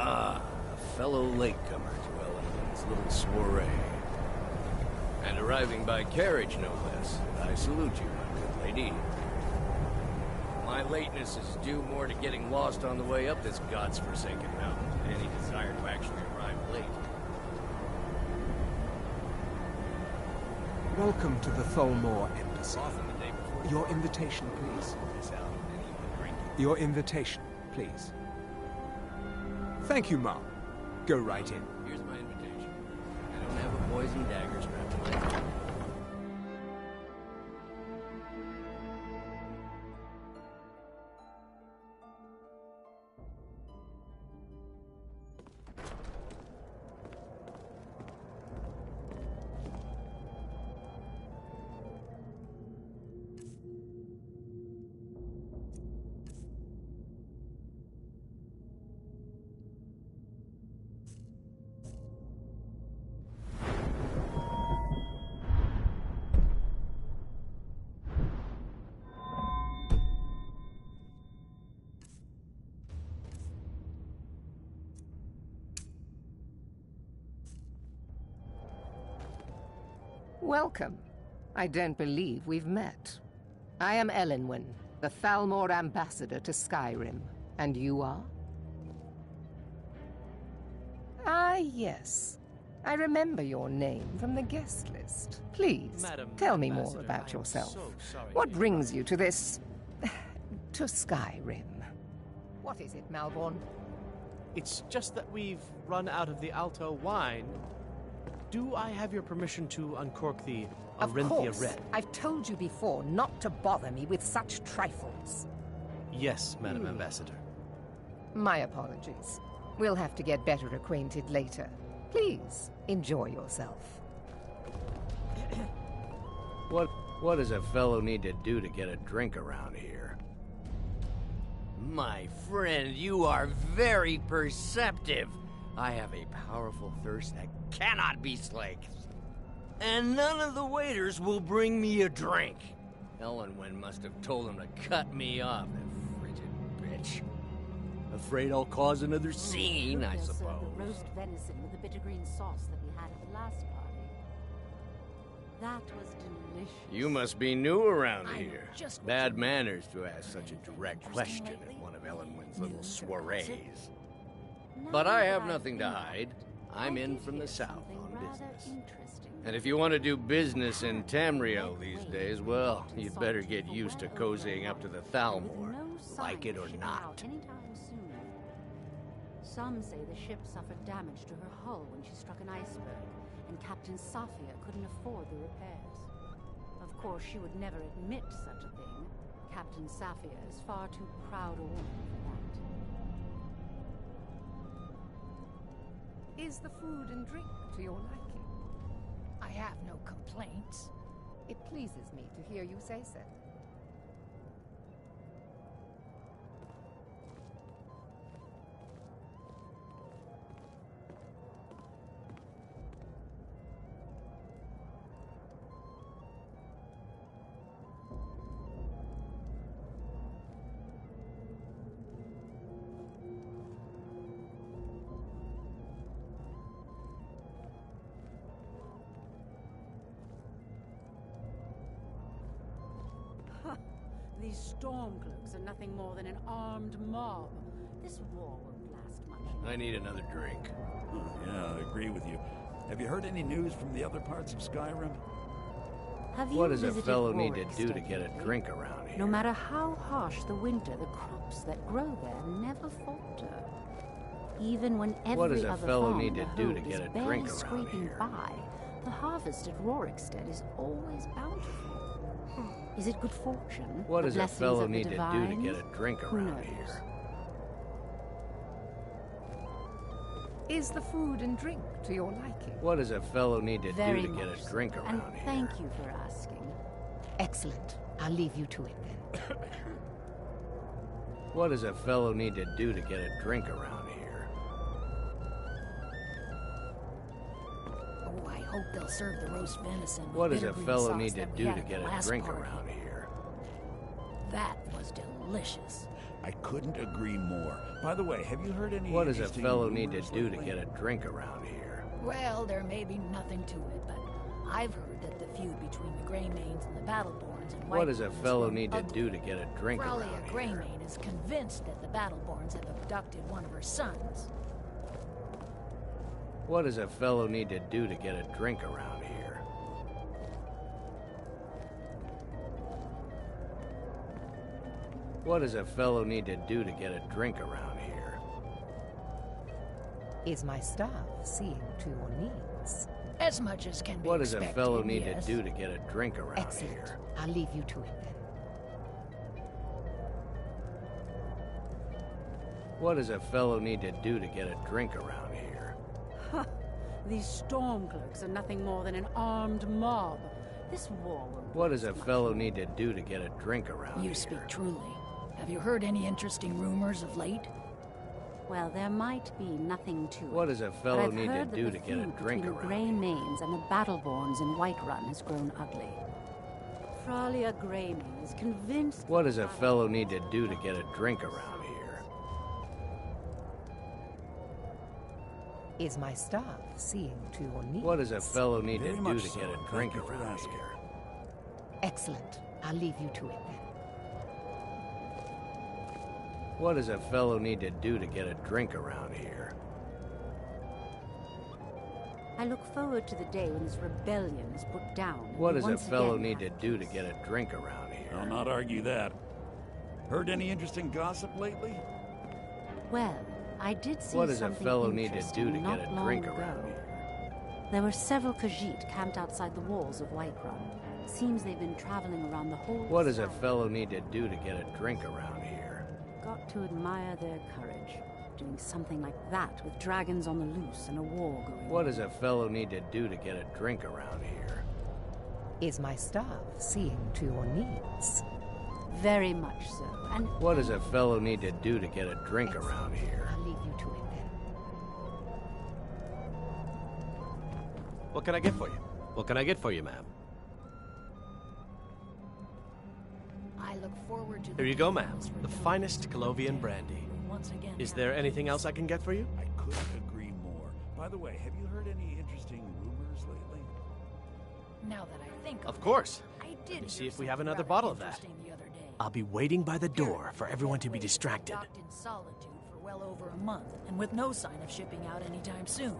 Ah, a fellow latecomer to Ellen's little soiree. And arriving by carriage, no less. I salute you, my good lady. My lateness is due more to getting lost on the way up this god's-forsaken mountain than any desire to actually arrive late. Welcome to the Tholmor Embassy. Often the day before. Your invitation, please. Your invitation, please. Thank you, Mom. Go right in. Here's my invitation. I don't have a poison dagger strapped to my back. Welcome. I don't believe we've met. I am Elenwen, the Thalmor ambassador to Skyrim. And you are? Ah, yes. I remember your name from the guest list. Please, tell me more about yourself. What brings you to this... to Skyrim? What is it, Malborn? It's just that we've run out of the Alto wine. Do I have your permission to uncork the Arinthia Of course. Red? I've told you before not to bother me with such trifles. Yes, Madam Ambassador. My apologies. We'll have to get better acquainted later. Please, enjoy yourself. What does a fellow need to do to get a drink around here? My friend, you are very perceptive. I have a powerful thirst that cannot be slaked. And none of the waiters will bring me a drink. Elenwen must have told them to cut me off, that frigid bitch. Afraid I'll cause another scene, I suppose. The roast venison with the bitter green sauce that we had at the last party. That was delicious. You must be new around here. Bad manners to ask such a direct question at one of Elenwen's little soirees. But I have nothing to hide. I'm in from the south on business. And if you want to do business in Tamriel these days, well, you'd better get used to cozying up to the Thalmor, like it or not. Some say the ship suffered damage to her hull when she struck an iceberg, and Captain Safia couldn't afford the repairs. Of course, she would never admit such a thing. Captain Safia is far too proud a woman for that. Is the food and drink to your liking? I have no complaints. It pleases me to hear you say so. These Stormcloaks are nothing more than an armed mob. This war won't last much longer. I need another drink. Yeah, I agree with you. Have you heard any news from the other parts of Skyrim? Have you What does a visited fellow need to Rorikstead do to get a lately? drink around here? No matter how harsh the winter, the crops that grow there never falter. Even when every What does a other fellow farm need in to the do to Hold get is a barely drink around scraping here? by, the harvest at Rorikstead is always bountiful. Is it good fortune? What The does a blessings fellow of the need to do to divines? get a drink Who around knows? here? Is the food and drink to your liking? What does a fellow need to Very do to get much a so. drink And around here? thank you for asking. Excellent. I'll leave you to it then. What does a fellow need to do to get a drink around here? Oh, I hope they'll serve the roast venison. with What does bitter a green fellow sauce need to that we do had to at get the a last drink party. around here? That was delicious. I couldn't agree more. By the way, have you heard any What does a interesting fellow need to rumors do to lately? get a drink around here? Well, there may be nothing to it, but I've heard that the feud between the Greymanes and the Battleborns and What does a Whiterun has fellow grown need to ugly. do to get a drink around Fralia here? Greymane is convinced that the Battleborns have abducted one of her sons. What does a fellow need to do to get a drink around here? What does a fellow need to do to get a drink around here? Is my staff seeing to your needs? As much as can be What does a expected, fellow need yes. to do to get a drink around Excellent. here? I'll leave you to it then. What does a fellow need to do to get a drink around here? These Stormcloaks are nothing more than an armed mob. This war will... What does a fellow need to do to get a drink around here? You speak truly. Have you heard any interesting rumors of late? Well, there might be nothing to it. What does a But fellow I've need to heard that do the to get a feud drink between the around here? Greymanes and the Battleborns in Whiterun has grown ugly. Fralia Greymane is convinced... What does a fellow need to do to get a drink around here? Is my staff seeing to your needs? What does a fellow need to Very do much to so, get and a thank drink you for around asking. here? Excellent. I'll leave you to it then. What does a fellow need to do to get a drink around here? I look forward to the day when this rebellion is put down. and What we does a once fellow again need to have do to peace. get a drink around here? I'll not argue that. Heard any interesting gossip lately? Well, I did see What does a something fellow need to interesting do to not get a long drink ago. around here? There were several Khajiit camped outside the walls of Whiterun. Seems they've been traveling around the whole What does a side. fellow need to do to get a drink around here? Got to admire their courage. Doing something like that with dragons on the loose and a war going What on. does a fellow need to do to get a drink around here? Is my staff seeing to your needs? Very much so. And What does a fellow need to do to get a drink Excellent. around here? I'll leave you to it then. What can I get for you? What can I get for you, ma'am? I look forward to Here you go, ma'am. The finest Colovian brandy. Once again Is have there anything peace. else I can get for you? I couldn't agree more. By the way, have you heard any interesting rumors lately? Now that I think Of course. I Let did me see hear if we have something another rather bottle of that. interesting the other day. I'll be waiting by the door for everyone to be Gateway was distracted. docked in solitude for well over a month, and with no sign of shipping out anytime soon.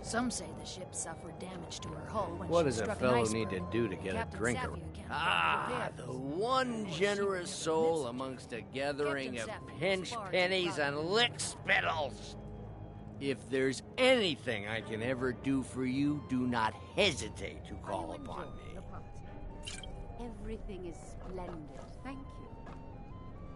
Some say the ship suffered damage to her hull when What she does a struck an fellow iceberg, need to do to and get a Captain drink Safia around? can't Ah, find the repairs. one Before she generous could soul admit it. amongst a gathering Captain of Safia was pinch far too pennies proud and to lick spittles. If there's anything I can ever do for you, do not hesitate to call upon me. The party. everything is splendid. Thank you.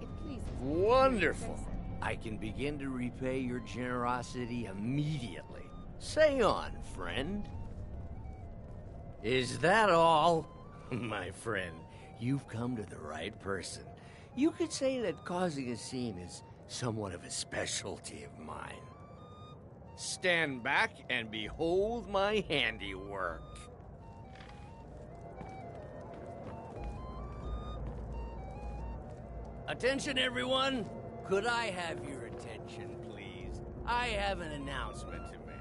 It pleases me. Wonderful. I can begin to repay your generosity immediately. Say on, friend. Is that all? My friend, you've come to the right person. You could say that causing a scene is somewhat of a specialty of mine. Stand back and behold my handiwork. Attention, everyone! Could I have your attention, please? I have an announcement to make.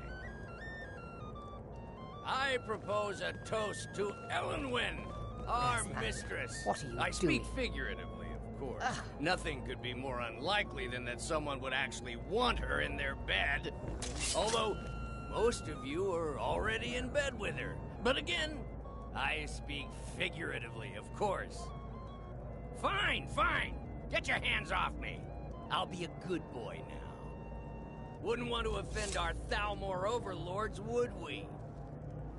I propose a toast to Elenwen, our mistress. What are you I speak doing? figuratively, of course. Nothing could be more unlikely than that someone would actually want her in their bed. Although, most of you are already in bed with her. But again, I speak figuratively, of course. Fine, fine. Get your hands off me. I'll be a good boy now. Wouldn't want to offend our Thalmor overlords, would we?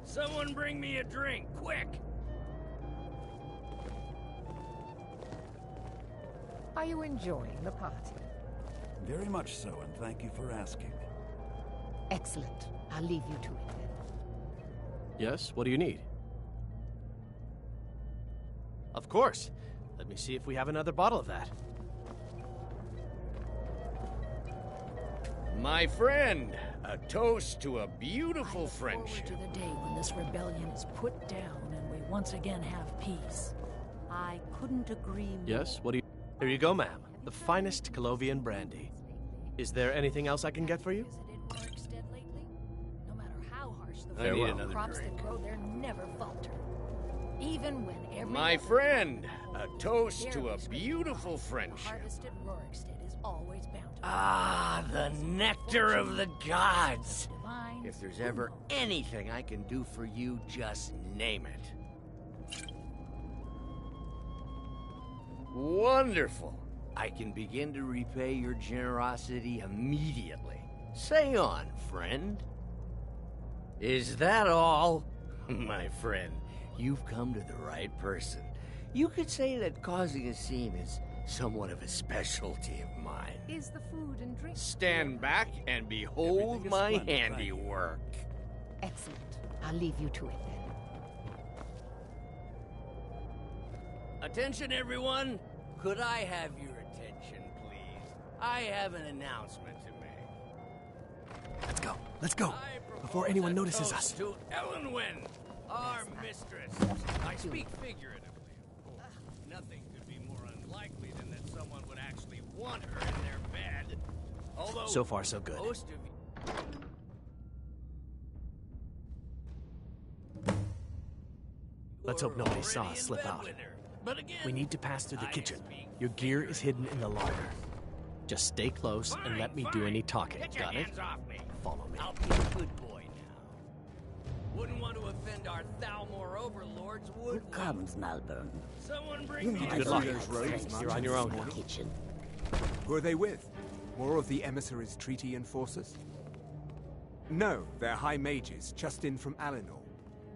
Someone bring me a drink, quick. Are you enjoying the party? Very much so, and thank you for asking. Excellent. I'll leave you to it then. Yes? What do you need? Of course. Let me see if we have another bottle of that. My friend, a toast to a beautiful I look friendship. forward to the day when this rebellion is put down and we once again have peace. I couldn't agree more. Yes, what do you... Here you go, ma'am. The finest Colovian brandy. Is there anything else I can get for you? Visited Rorikstead lately? No matter how harsh the I need winter, another crops drink. that grow there never falter. Even when every My other friend, a toast crop to a barely scrapes beautiful by, the friendship. harvest at Rorikstead is always bountiful. Ah, the nectar of the gods. Divine, If there's ever anything I can do for you, just name it. Wonderful. I can begin to repay your generosity immediately. Say on, friend. Is that all? My friend, you've come to the right person. You could say that causing a scene is somewhat of a specialty of mine. Is the food and drink? Stand back and behold Everything is my splendid, thank you. handiwork. Excellent. I'll leave you to it then. Attention, everyone! Could I have your attention, please? I have an announcement to make. Let's go. Let's go. I propose Before anyone a notices toast us. To Elenwen, our mistress. I speak figuratively, of course. Nothing could be more unlikely than that someone would actually want her in their bed. Although So far, so good. most of you... Let's hope nobody saw us slip out. We need to pass through the kitchen. Your gear is hidden in the larder. Just stay close and let me do any talking. Get your Got it? hands off me. Follow me. I'll be a good boy now. Wouldn't want to offend our Thalmor overlords, would Here comes Malburn. someone bring me Good a luck. those robes, You're on your own now. Kitchen. Who are they with? More of the emissaries' treaty enforcers? No, they're high mages, just in from Alinor.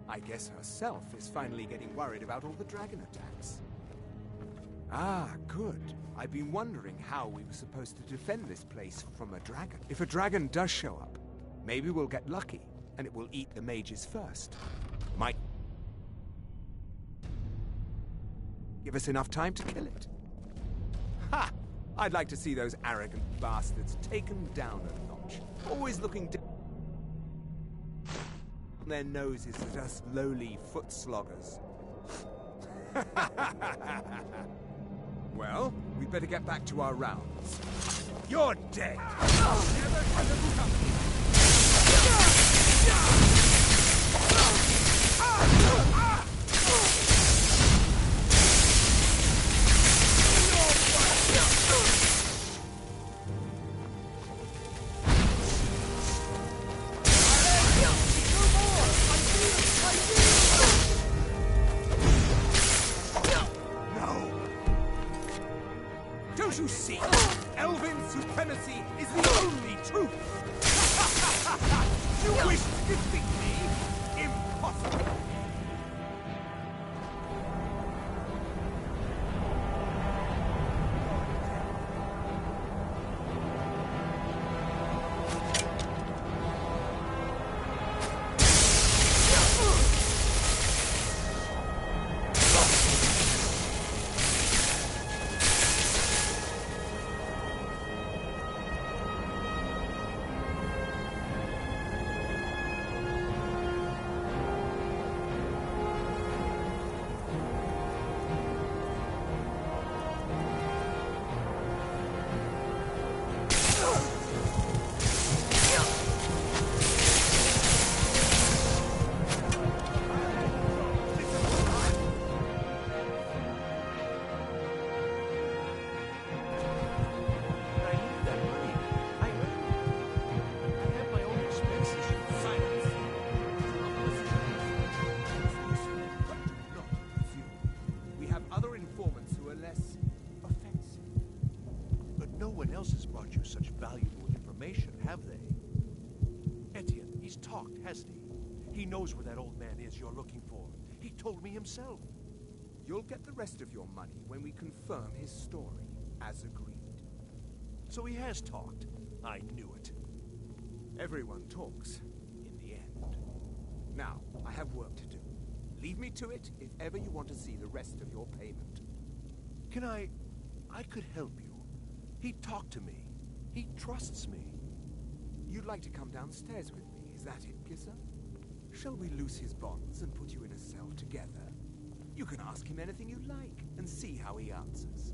I guess herself is finally getting worried about all the dragon attacks. Ah, good. I've been wondering how we were supposed to defend this place from a dragon. If a dragon does show up, maybe we'll get lucky, and it will eat the mages first. Might give us enough time to kill it. Ha! I'd like to see those arrogant bastards taken down a notch. Always looking down their noses at us lowly foot sloggers. Well, we'd better get back to our rounds. You're dead! Never should have come here. Don't you see? Elven supremacy is the only truth! You wish to defeat me? Impossible! He knows where that old man is you're looking for. He told me himself. You'll get the rest of your money when we confirm his story, as agreed. So he has talked. I knew it. Everyone talks, in the end. Now, I have work to do. Leave me to it if ever you want to see the rest of your payment. Can I could help you. He talked to me. He trusts me. You'd like to come downstairs with me, is that it, Kisser? Shall we loose his bonds and put you in a cell together? You can ask him anything you like and see how he answers.